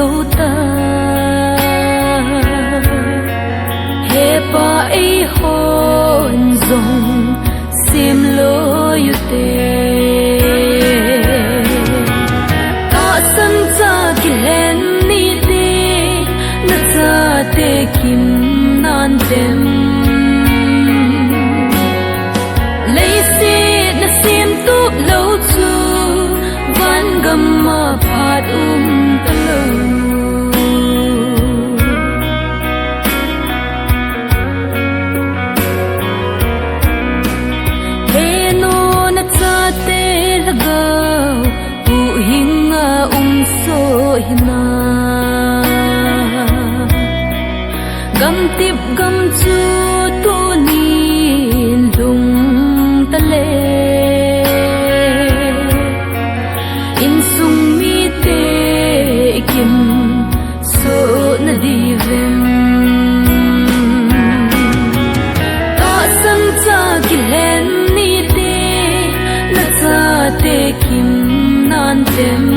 dấu ta he pa ai hôn dòng sim lo yu te ta san cha ki len ni te na cha te kim nan tem lấy xe na sim tu lâu chu van gam ma phat ta lâu hina gam tip gam chu tu ni lung ta le in sung mi te kim so na di vem ta sang cha ki len ni te na cha te kim nan tem